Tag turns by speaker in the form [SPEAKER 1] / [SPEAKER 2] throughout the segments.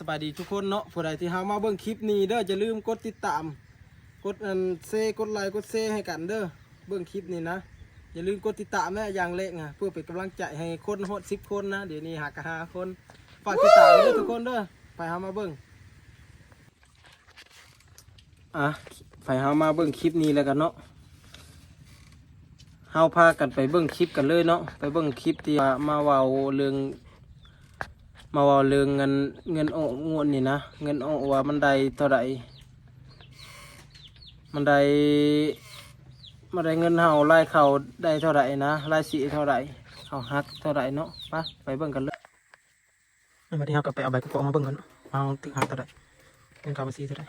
[SPEAKER 1] สบายดีทุกคนเนาะผู้ใดที่เฮามาเบิ่งคลิปนี้เด้อจะลืมกดติดตามกดกดไลค์กดแชร์ให้กันเด้อเบิ่งคลิปนี้นะอย่าลืมกดติดตามนะอย่างเล็กนะเพื่อเป็นกำลังใจให้คนฮอด10 คนนะเดี๋ยวนี้5 คนฝากติดตามเด้อทุกคนเด้อไปเฮามาเบิ่งไปเฮามาเบิ่งคลิปนี้แล้วกันเนาะเฮาพากันไปเบิ่งคลิปกันเลยเนาะไปเบิ่งคลิปที่มาเว้าเรื่องเงินออกงวดนี่นะเงินออกว่ามันได้เท่าไหร่มันได้เงินเฮาไล่เขาได้เท่าไหร่นะไล่สีเท่าไหร่เขาฮักเท่าไหร่เนาะไปเบิ่งกันเลยวันนี้เฮาก็ไปเอาใบกระป๋องมาเบิ่งกันเอาตึกหักเท่าไหร่เงินเขาภาษีเท่าไหร่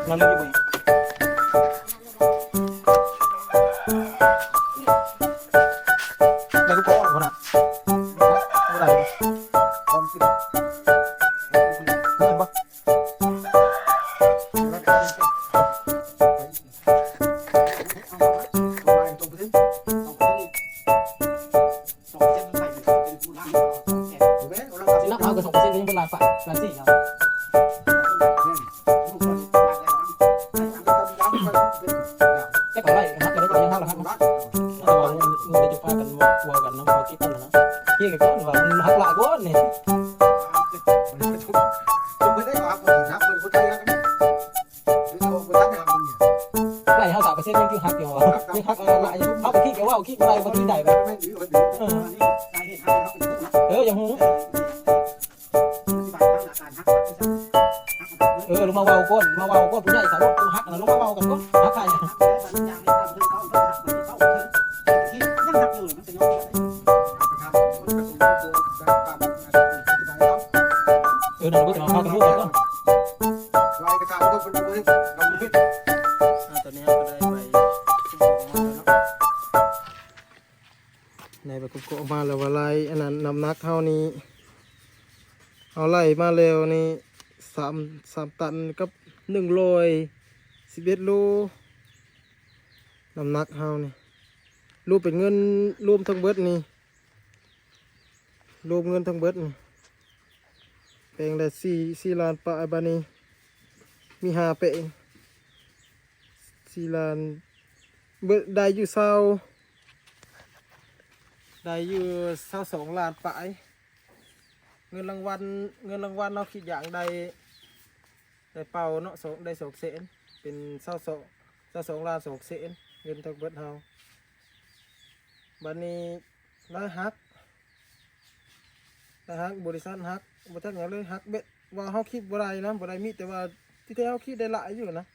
[SPEAKER 1] นั่นเลยบุ้ยแล้วก็พอแล้วนะอะไรพร้อมสิเห็นปะสินับเอากับ2%ก็ยังเป็นล้าน4ครับแต่ก่อนไล่ฮักกันได้ก็ยังฮักแล้วฮักนะแต่ว่าเงินได้จะพากันวัวกันน้องพอคิดกันนะเฮียกันก่อนว่ามันฮักหลายก้อนนี่ไล่เฮา3%ยังคือฮักอยู่ยังฮักหลายอยู่เอาไปคิดกันว่าคิดอะไรบ่ที่ใดแบบอย่างหูลงมาเว้าก้นผู้ใหญ่สาวกูฮักนะลงมาเว้ากันก้นฮักใครนั่นก็จะมาพากันพูดกันก้นตอนนี้เราได้ไปในแบบกุ๊กมาแล้วว่าไรอันนั้นน้ำหนักเท่านี้เอาไล่มาเร็วนี่3 ตันกับ111 โลน้ำหนักเฮานี่รวมเป็นเงินรวมทั้งเบิดนี่รวมเงินทั้งเบิดนี่แปลงได้4 ล้านปลายบานี้มี5 แปลง4 ล้านเบิดได้อยู่22 ล้านปลายเงินรางวัลเราคิดอย่างใดเป่าเนาะได้2 แสนเป็น22 ล้าน2 แสนเงินทั้งเบิดเฮาบัดนี้ได้ฮักบริษัทฮักบ่ทักหยังเลยฮักเบ็ดว่าเฮาคิดบ่ได้นะบ่ได้มีแต่ว่าที่แท้เฮาคิดได้หลายอยู่นะ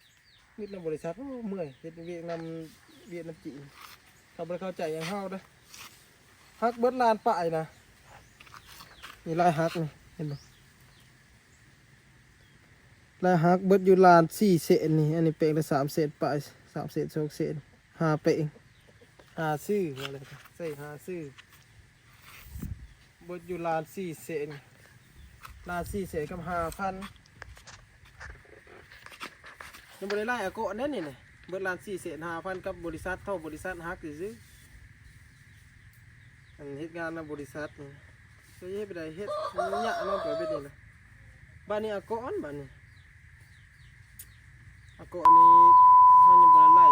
[SPEAKER 1] มีในบริษัทเมื่อยเฮ็ดเวียกนำเวียดนามจีนเขาบ่เข้าใจอย่างเฮาเด้อฮักเบิดล้านปลายนะนี่ลายฮักนี่เห็นบ่ลายฮักเบิดอยู่ล้าน4 เศษนี่อันนี้เปลงได้3 เศษปลาย3 เศษ2 เศษ5 เปลง5 ซื้ออะไรใส่5 ซื้อเบิดอยู่ล้าน4 เศษล้าน4 เศษกับ5,000ยังบ่ได้ไล่อาโกะนั่นนี่เบิดล้าน4 เศษ5,000กับบริษัทบริษัทฮักซื้ออันเฮ็ดงานในบริษัทนี่ จะเฮ็ดไปได้เฮ็ดมันยากเนาะไปเบ็ดนี่นะ บ้านนี้อาก่อนบ้านนี้อาก่อนนี้เฮายังบ่ได้ไล่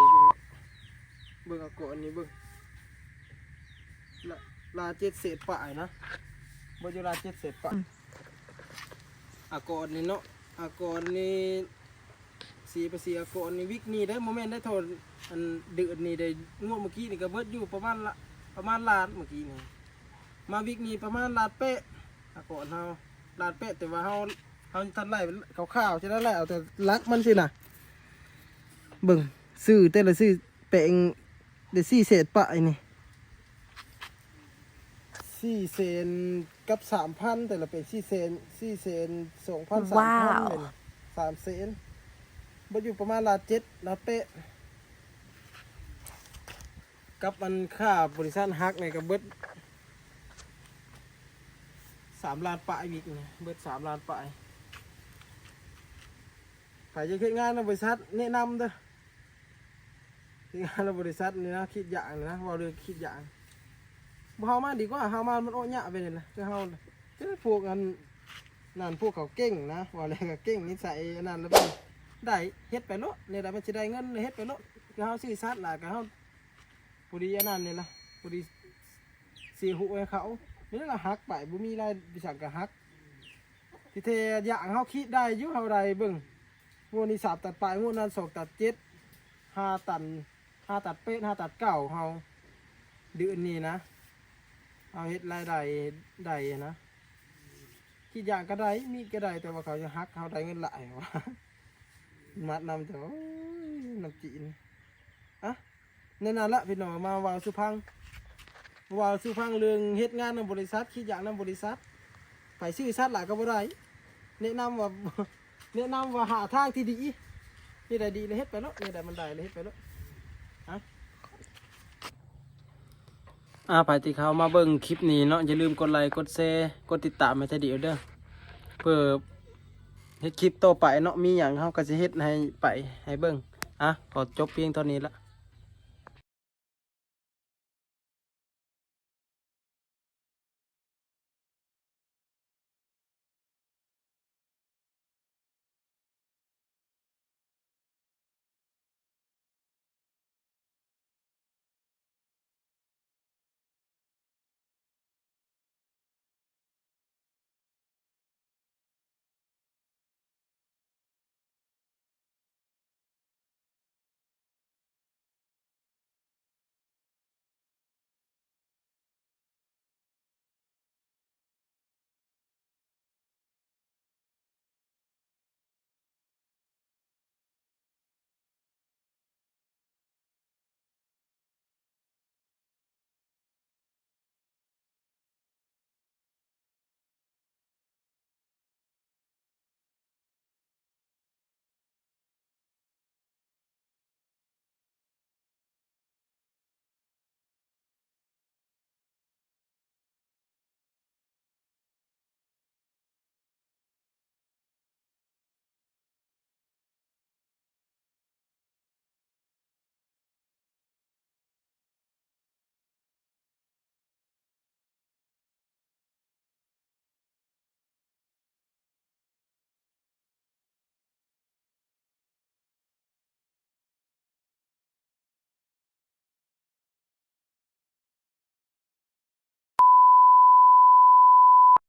[SPEAKER 1] เบิ่งอาก่อนนี้เบิ่งลา7เศษปลายนะบ่อยู่ลา7เศษปลายอาก่อนนี่เนาะอาก่อนนี่สีไปสีอาก่อนนี่วิกนี่ได้โมเมนต์ได้โทนอันเดือดนี่ได้งวดเมื่อกี้นี่ก็เบิดอยู่ประมาณล้านเมื่อกี้นี่มาวิกนี่ประมาณล้านเป๊ะอาก่อนเฮาล้านเป๊ะแต่ว่าเฮาทันไล่ข้าวๆจะได้ไล่เอาแต่รักมันสิน่ะเบิ่งซื้อแต่ละซื้อแปลงได้4เศษปะไอ้นี่4เซนกับ 3,000 แต่ละเป็น4เซน2,000 3,000เป็น3เซนบ่อยู่ประมาณล้าน7ล้านเป๊ะกับมันค่าบริษัทฮักนี่ก็เบิด3 ล้านปลายอีกนี่เบิด3 ล้านปลายใครจะเฮ็ดงานในบริษัทแนะนำเด้อเฮ็ดงานในบริษัทนี่นะคิดอย่างนะว่าเรื่องคิดอย่างบ่เฮามาดีกว่าเฮามามันโอ้ยะไปนี่นะคือเฮาคือพวกอันนั่นพวกเขาเก่งนะว่าแล้วก็เก่งนิสัยอันนั้นแล้วได้เฮ็ดไปโลดนี่แหละมันสิได้เงินเฮ็ดไปโลดคือเฮาซื่อสัตย์ล่ะก็เฮาผู้ดีอันนั้นนี่ล่ะผู้ดีสิหุให้เขานี่ล่ะฮักไปบ่มีรายวิชาก็ฮักที่แท้อย่างเฮาคิดได้อยู่เฮาได้เบิ่งงวดนี้3ตัดปลายงวดนั้น2ตัด7 5ตัน5ตัดเป็ด5ตัด9เฮาเดือนนี้นะเอาเฮ็ดรายได้นะคิดอย่างก็ได้มีก็ได้แต่ว่าเขาจะฮักเขาได้เงินหลายวะมัดนำแต่ว่าน้ำจีนอะในนั้นละพี่น้องมาวาวสุพังเรื่องเฮ็ดงานในบริษัทคิดอย่างในบริษัทไปซื้อซัดหลายก็บ่ได้แนะนำว่าหาทางที่ดีนี่ได้ดีเลยเฮ็ดไปแล้วนี่ได้มันได้เลยเฮ็ดไปแล้วไปที่เขามาเบิ่งคลิปนี้เนาะอย่าลืมกดไลค์กดแชร์กดติดตามให้เดียวเด้อเพื่อเฮ็ดคลิปต่อไปเนาะมีหยังเฮาก็สิเฮ็ดให้ไปให้เบิ่งขอจบเพียงเท่านี้ละ